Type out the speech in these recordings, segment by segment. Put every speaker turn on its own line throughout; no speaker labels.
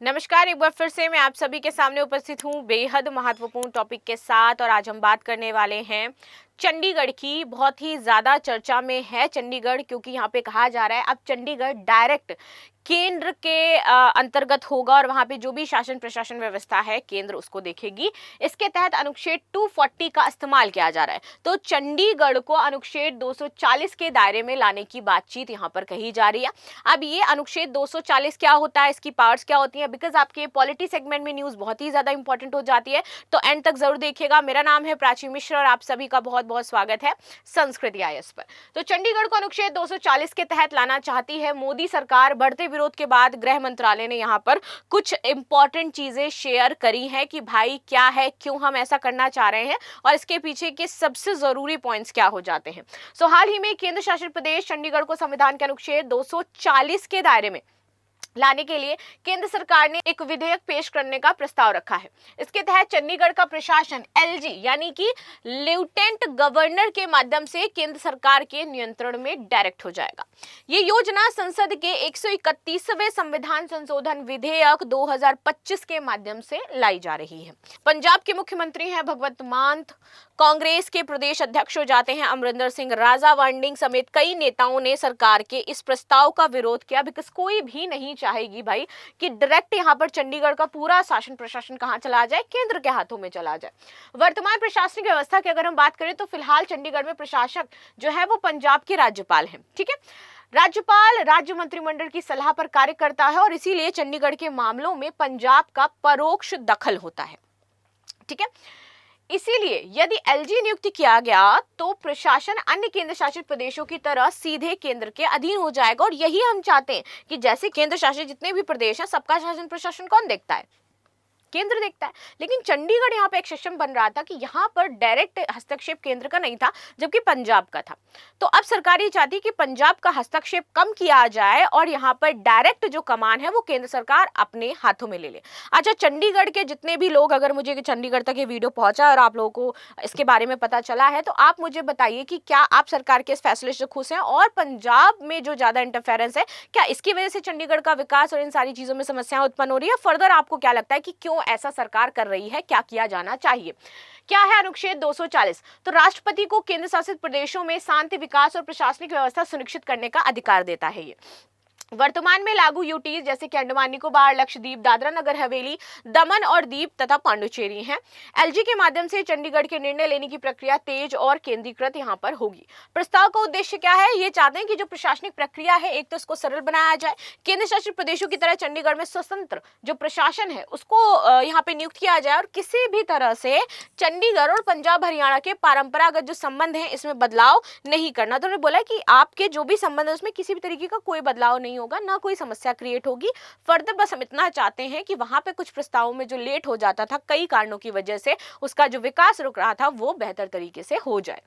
नमस्कार, एक बार फिर से मैं आप सभी के सामने उपस्थित हूँ बेहद महत्वपूर्ण टॉपिक के साथ। और आज हम बात करने वाले हैं चंडीगढ़ की। बहुत ही ज़्यादा चर्चा में है चंडीगढ़, क्योंकि यहाँ पे कहा जा रहा है अब चंडीगढ़ डायरेक्ट केंद्र के अंतर्गत होगा और वहाँ पे जो भी शासन प्रशासन व्यवस्था है केंद्र उसको देखेगी। इसके तहत अनुच्छेद 240 का इस्तेमाल किया जा रहा है। तो चंडीगढ़ को अनुच्छेद 240 के दायरे में लाने की बातचीत यहाँ पर कही जा रही है। अब ये अनुच्छेद 240 क्या होता है, इसकी पावर्स क्या होती है, बिकॉज आपके पॉलिटी सेगमेंट में न्यूज बहुत ही ज्यादा इंपॉर्टेंट हो जाती है, तो एंड तक जरूर देखिएगा। मेरा नाम है प्राची मिश्र और आप सभी का बहुत बहुत स्वागत है संस्कृति आईएएस पर। तो चंडीगढ़ को अनुच्छेद 240 के तहत लाना चाहती है मोदी सरकार। बढ़ते विरोध के बाद गृह मंत्रालय ने यहाँ पर कुछ इंपॉर्टेंट चीजें शेयर करी हैं कि भाई क्या है, क्यों हम ऐसा करना चाह रहे हैं और इसके पीछे के सबसे जरूरी पॉइंट्स क्या हो जाते हैं। सो हाल ही में केंद्र शासित प्रदेश चंडीगढ़ को संविधान के अनुच्छेद 240 के दायरे में लाने के लिए केंद्र सरकार ने एक विधेयक पेश करने का प्रस्ताव रखा है। इसके तहत चंडीगढ़ का प्रशासन एलजी यानी कि लेफ्टिनेंट गवर्नर के माध्यम से केंद्र सरकार के नियंत्रण में डायरेक्ट हो जाएगा। ये योजना संसद के 131वें संविधान संशोधन विधेयक 2025 के माध्यम से लाई जा रही है। पंजाब के मुख्यमंत्री हैं भगवंत मान, कांग्रेस के प्रदेश अध्यक्ष हो जाते हैं अमरिंदर सिंह राजा वांडिंग समेत कई नेताओं ने सरकार के इस प्रस्ताव का विरोध किया, बिकॉज कोई भी नहीं चाहेगी भाई कि डायरेक्ट यहाँ पर चंडीगढ़ का पूरा शासन प्रशासन कहाँ चला जाए, केंद्र के हाथों में चला जाए। वर्तमान प्रशासनिक व्यवस्था की अगर हम बात करें तो फिलहाल चंडीगढ़ में प्रशासक जो है वो पंजाब के राज्यपाल हैं। ठीक है, राज्यपाल राज्य मंत्रिमंडल की सलाह पर कार्य करता है और इसीलिए चंडीगढ़ के मामलों में पंजाब का परोक्ष दखल होता है। ठीक है, इसीलिए यदि एलजी नियुक्त किया गया तो प्रशासन अन्य केंद्र शासित प्रदेशों की तरह सीधे केंद्र के अधीन हो जाएगा। और यही हम चाहते हैं कि जैसे केंद्र शासित जितने भी प्रदेश हैं सबका शासन प्रशासन कौन देखता है, केंद्र देखता है। लेकिन चंडीगढ़ यहाँ पे एक सिस्टम बन रहा था कि यहाँ पर डायरेक्ट हस्तक्षेप केंद्र का नहीं था जबकि पंजाब का था। तो अब सरकार ये चाहती कि पंजाब का हस्तक्षेप कम किया जाए और यहाँ पर डायरेक्ट जो कमान है वो केंद्र सरकार अपने हाथों में ले ले। अच्छा, चंडीगढ़ के जितने भी लोग, अगर मुझे चंडीगढ़ तक ये वीडियो पहुंचा और आप लोगों को इसके बारे में पता चला है तो आप मुझे बताइए कि क्या आप सरकार के इस फैसले से खुश हैं और पंजाब में जो ज्यादा इंटरफेरेंस है क्या इसकी वजह से चंडीगढ़ का विकास और इन सारी चीजों में समस्याएं उत्पन्न हो रही है। फर्दर आपको क्या लगता है कि क्यों ऐसा सरकार कर रही है, क्या किया जाना चाहिए। क्या है अनुच्छेद 240? तो राष्ट्रपति को केंद्र शासित प्रदेशों में शांति, विकास और प्रशासनिक व्यवस्था सुनिश्चित करने का अधिकार देता है। ये वर्तमान में लागू यूटीज जैसे कि अंडमान निकोबार, लक्षद्वीप, दादरा नगर हवेली, दमन और दीप तथा पांडुचेरी हैं। एलजी के माध्यम से चंडीगढ़ के निर्णय लेने की प्रक्रिया तेज और केंद्रीकृत यहां पर होगी। प्रस्ताव का उद्देश्य क्या है? ये चाहते हैं कि जो प्रशासनिक प्रक्रिया है एक तो इसको सरल बनाया जाए, केंद्र शासित प्रदेशों की तरह चंडीगढ़ में स्वतंत्र जो प्रशासन है उसको यहाँ पे नियुक्त किया जाए और किसी भी तरह से चंडीगढ़ और पंजाब हरियाणा के परंपरागत जो संबंध है इसमें बदलाव नहीं करना। तो उन्होंने बोला कि आपके जो भी संबंध है उसमें किसी भी तरीके का कोई बदलाव नहीं होगा, ना कोई समस्या क्रिएट होगी। फर्दर बस हम इतना चाहते हैं कि वहां पे कुछ प्रस्तावों में जो लेट हो जाता था कई कारणों की वजह से, उसका जो विकास रुक रहा था वो बेहतर तरीके से हो जाए।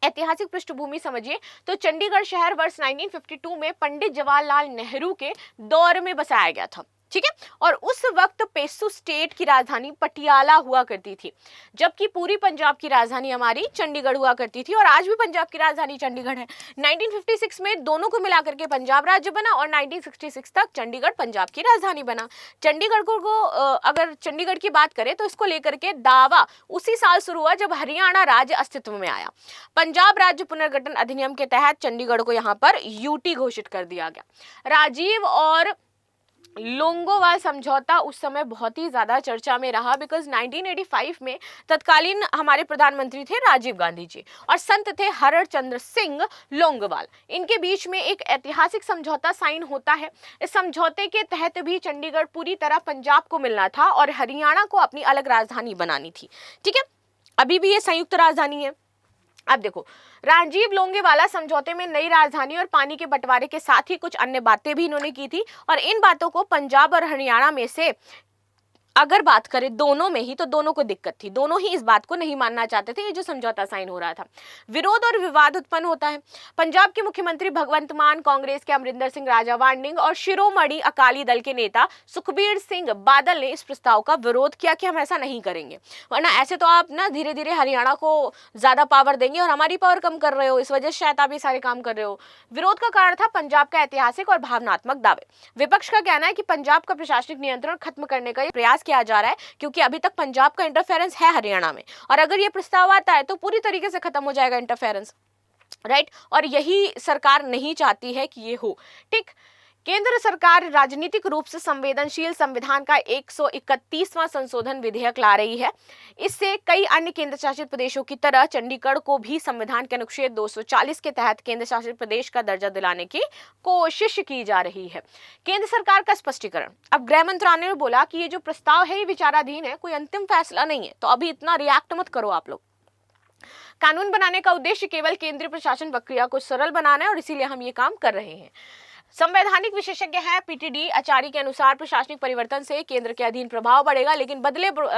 ऐतिहासिक पृष्ठभूमि समझिए तो चंडीगढ़ शहर वर्ष 1952 में पंडित जवाहरलाल नेहरू के दौर में बसाया गया था। ठीक है, और उस वक्त पेशू स्टेट की राजधानी पटियाला हुआ करती थी, जबकि पूरी पंजाब की राजधानी हमारी चंडीगढ़ हुआ करती थी और आज भी पंजाब की राजधानी चंडीगढ़ है। 1956 में दोनों को मिलाकर के पंजाब राज्य बना और 1966 तक चंडीगढ़ पंजाब की राजधानी बना। चंडीगढ़ को अगर चंडीगढ़ की बात करें तो इसको लेकर के दावा उसी साल शुरू हुआ जब हरियाणा राज्य अस्तित्व में आया। पंजाब राज्य पुनर्गठन अधिनियम के तहत चंडीगढ़ को यहाँ पर यूटी घोषित कर दिया गया। राजीव और लोंगोवाल समझौता उस समय बहुत ही ज्यादा चर्चा में रहा, बिकॉज 1985 में तत्कालीन हमारे प्रधानमंत्री थे राजीव गांधी जी और संत थे हरर चंद्र सिंह लोंगोवाल। इनके बीच में एक ऐतिहासिक समझौता साइन होता है। इस समझौते के तहत भी चंडीगढ़ पूरी तरह पंजाब को मिलना था और हरियाणा को अपनी अलग राजधानी बनानी थी। ठीक है, अभी भी ये संयुक्त राजधानी है। अब देखो, राजीव लोंगेवाला समझौते में नई राजधानी और पानी के बंटवारे के साथ ही कुछ अन्य बातें भी इन्होंने की थी और इन बातों को पंजाब और हरियाणा में से अगर बात करें दोनों में ही, तो दोनों को दिक्कत थी, दोनों ही इस बात को नहीं मानना चाहते थे, ये जो समझौता साइन हो रहा था। विरोध और विवाद उत्पन्न होता है। पंजाब के मुख्यमंत्री भगवंत मान, कांग्रेस के अमरिंदर सिंह राजा वांडिंग और शिरोमणि अकाली दल के नेता सुखबीर सिंह बादल ने इस प्रस्ताव का विरोध किया कि हम ऐसा नहीं करेंगे, वरना ऐसे तो आप ना धीरे धीरे हरियाणा को ज्यादा पावर देंगे और हमारी पावर कम कर रहे हो, इस वजह से शायद आप ये सारे काम कर रहे हो। विरोध का कारण था पंजाब का ऐतिहासिक और भावनात्मक दावे। विपक्ष का कहना है कि पंजाब का प्रशासनिक नियंत्रण खत्म करने का प्रयास किया जा रहा है, क्योंकि अभी तक पंजाब का इंटरफेरेंस है हरियाणा में, और अगर ये प्रस्ताव आता है तो पूरी तरीके से खत्म हो जाएगा इंटरफेरेंस, राइट। और यही सरकार नहीं चाहती है कि ये हो, ठीक। केंद्र सरकार राजनीतिक रूप से संवेदनशील संविधान का 131वां संशोधन विधेयक ला रही है। इससे कई अन्य केंद्र शासित प्रदेशों की तरह चंडीगढ़ को भी संविधान के अनुच्छेद 240 के तहत केंद्र शासित प्रदेश का दर्जा दिलाने की कोशिश की जा रही है। केंद्र सरकार का स्पष्टीकरण। अब गृह मंत्रालय ने बोला कि ये जो प्रस्ताव है ये विचाराधीन है, कोई अंतिम फैसला नहीं है, तो अभी इतना रिएक्ट मत करो आप लोग। कानून बनाने का उद्देश्य केवल केंद्रीय प्रशासन प्रक्रिया को सरल बनाना है और इसीलिए हम ये काम कर रहे हैं। संवैधानिक विशेषज्ञ है पीटीडी आचार्य के अनुसार प्रशासनिक परिवर्तन से केंद्र के अधीन प्रभाव बढ़ेगा, लेकिन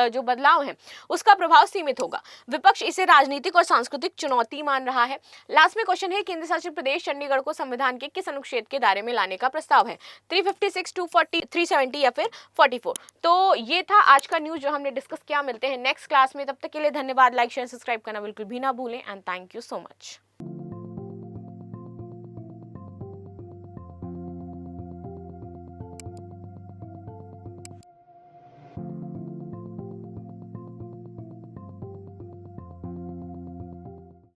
जो बदलाव है उसका प्रभाव सीमित होगा। विपक्ष इसे राजनीतिक और सांस्कृतिक चुनौती मान रहा है। लास्ट में क्वेश्चन है, केंद्र शासित प्रदेश चंडीगढ़ को संविधान के किस अनुच्छेद के दायरे में लाने का प्रस्ताव है? 356, 240, 370 या फिर 44? तो ये था आज का न्यूज जो हमने डिस्कस किया। मिलते हैं नेक्स्ट क्लास में, तब तक के लिए धन्यवाद। लाइक शेयर सब्सक्राइब करना बिल्कुल भी ना भूलें and thank you so much.